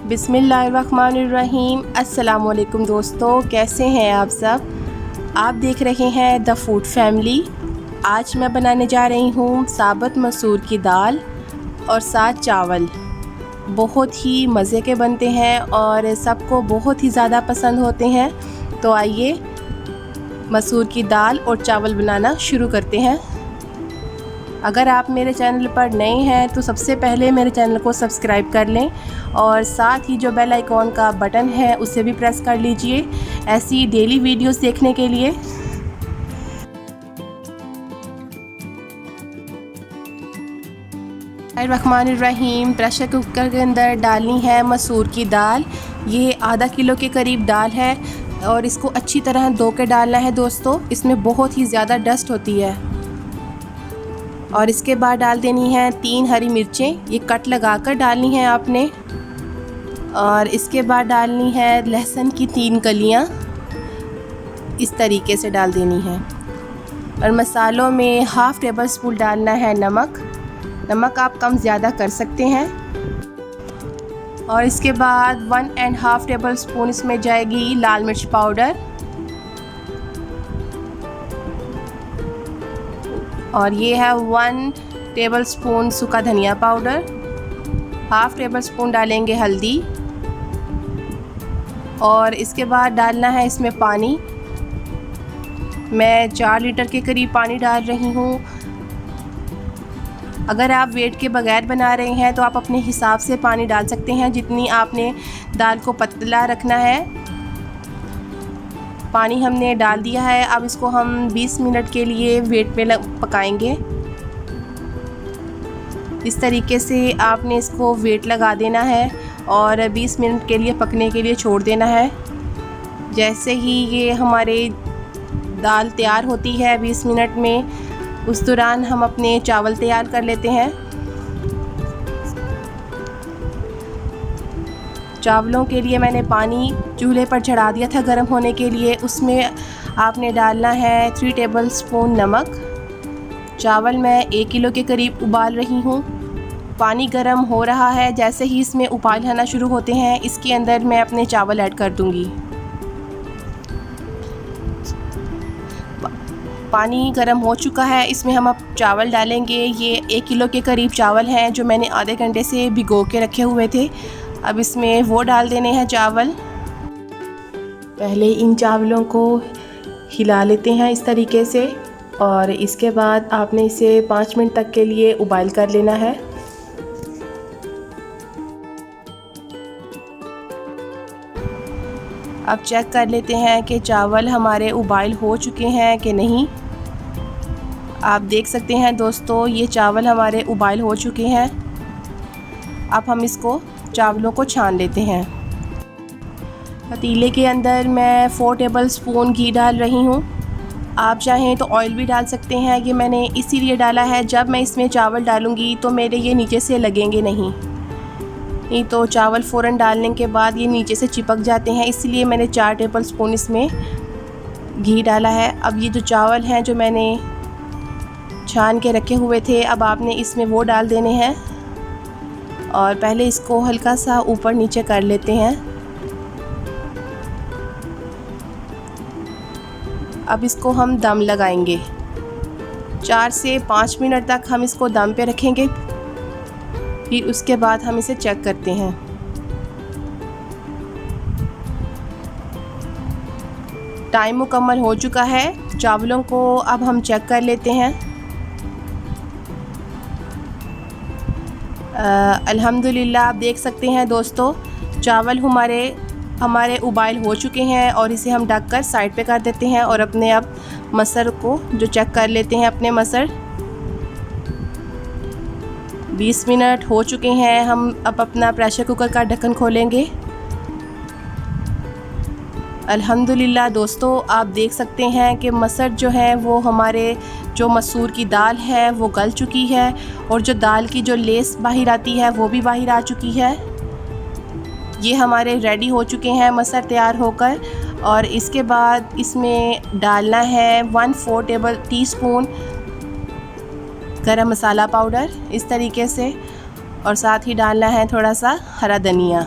बिस्मिल्लाहिर्रहमानिर्रहीम। अस्सलाम वालेकुम दोस्तों, कैसे हैं आप सब? आप देख रहे हैं द फूड फैमिली। आज मैं बनाने जा रही हूँ साबुत मसूर की दाल और साथ चावल। बहुत ही मज़े के बनते हैं और सबको बहुत ही ज़्यादा पसंद होते हैं। तो आइए मसूर की दाल और चावल बनाना शुरू करते हैं। अगर आप मेरे चैनल पर नए हैं तो सबसे पहले मेरे चैनल को सब्सक्राइब कर लें और साथ ही जो बेल आइकॉन का बटन है उसे भी प्रेस कर लीजिए ऐसी डेली वीडियोस देखने के लिए। रहमानिर्रहीम। प्रेशर कुकर के अंदर डालनी है मसूर की दाल। ये आधा किलो के करीब दाल है और इसको अच्छी तरह धो के डालना है दोस्तों। इसमें बहुत ही ज़्यादा डस्ट होती है। और इसके बाद डाल देनी है 3 हरी मिर्चें, ये कट लगा कर डालनी है आपने। और इसके बाद डालनी है लहसुन की 3 कलियां, इस तरीके से डाल देनी है। और मसालों में हाफ़ टेबल स्पून डालना है नमक आप कम ज़्यादा कर सकते हैं। और इसके बाद 1.5 टेबल स्पून इसमें जाएगी लाल मिर्च पाउडर। और ये है 1 टेबल स्पून सूखा धनिया पाउडर। हाफ़ टेबल स्पून डालेंगे हल्दी। और इसके बाद डालना है इसमें पानी। मैं 4 लीटर के करीब पानी डाल रही हूँ। अगर आप वेट के बगैर बना रहे हैं तो आप अपने हिसाब से पानी डाल सकते हैं, जितनी आपने दाल को पतला रखना है। पानी हमने डाल दिया है। अब इसको हम 20 मिनट के लिए वेट पे पकाएंगे। इस तरीके से आपने इसको वेट लगा देना है और 20 मिनट के लिए पकने के लिए छोड़ देना है। जैसे ही ये हमारे दाल तैयार होती है 20 मिनट में, उस दौरान हम अपने चावल तैयार कर लेते हैं। चावलों के लिए मैंने पानी चूल्हे पर चढ़ा दिया था गर्म होने के लिए। उसमें आपने डालना है 3 टेबल स्पून नमक। चावल मैं 1 किलो के करीब उबाल रही हूँ। पानी गर्म हो रहा है। जैसे ही इसमें उबाल आना शुरू होते हैं, इसके अंदर मैं अपने चावल ऐड कर दूँगी। पानी गर्म हो चुका है, इसमें हम अब चावल डालेंगे। ये 1 किलो के करीब चावल हैं जो मैंने आधे घंटे से भिगो के रखे हुए थे। अब इसमें वो डाल देने हैं चावल। पहले इन चावलों को हिला लेते हैं इस तरीके से और इसके बाद आपने इसे 5 मिनट तक के लिए उबाल कर लेना है। अब चेक कर लेते हैं कि चावल हमारे उबाल हो चुके हैं कि नहीं। आप देख सकते हैं दोस्तों, ये चावल हमारे उबाल हो चुके हैं। अब हम इसको चावलों को छान लेते हैं। पतीले के अंदर मैं 4 टेबल स्पून घी डाल रही हूँ। आप चाहें तो ऑयल भी डाल सकते हैं। ये मैंने इसीलिए डाला है, जब मैं इसमें चावल डालूँगी तो मेरे ये नीचे से लगेंगे नहीं तो चावल फ़ौरन डालने के बाद ये नीचे से चिपक जाते हैं। इसलिए मैंने 4 टेबल स्पून इसमें घी डाला है। अब ये जो चावल हैं जो मैंने छान के रखे हुए थे, अब आपने इसमें वो डाल देने हैं और पहले इसको हल्का सा ऊपर नीचे कर लेते हैं। अब इसको हम दम लगाएंगे। 4 से 5 मिनट तक हम इसको दम पे रखेंगे। फिर उसके बाद हम इसे चेक करते हैं। टाइम मुकम्मल हो चुका है। चावलों को अब हम चेक कर लेते हैं। अल्हम्दुलिल्लाह आप देख सकते हैं दोस्तों, चावल हमारे उबाल हो चुके हैं और इसे हम ढक कर साइड पे कर देते हैं और अपने अब मसर को जो चेक कर लेते हैं अपने मसर। 20 मिनट हो चुके हैं। हम अब अपना प्रेशर कुकर का ढक्कन खोलेंगे। अल्हम्दुलिल्लाह दोस्तों, आप देख सकते हैं कि मसर जो है वो हमारे जो मसूर की दाल है वो गल चुकी है और जो दाल की जो लेस बाहर आती है वो भी बाहर आ चुकी है। ये हमारे रेडी हो चुके हैं मसर तैयार होकर। और इसके बाद इसमें डालना है 1/4 टीस्पून गरम मसाला पाउडर इस तरीके से, और साथ ही डालना है थोड़ा सा हरा धनिया।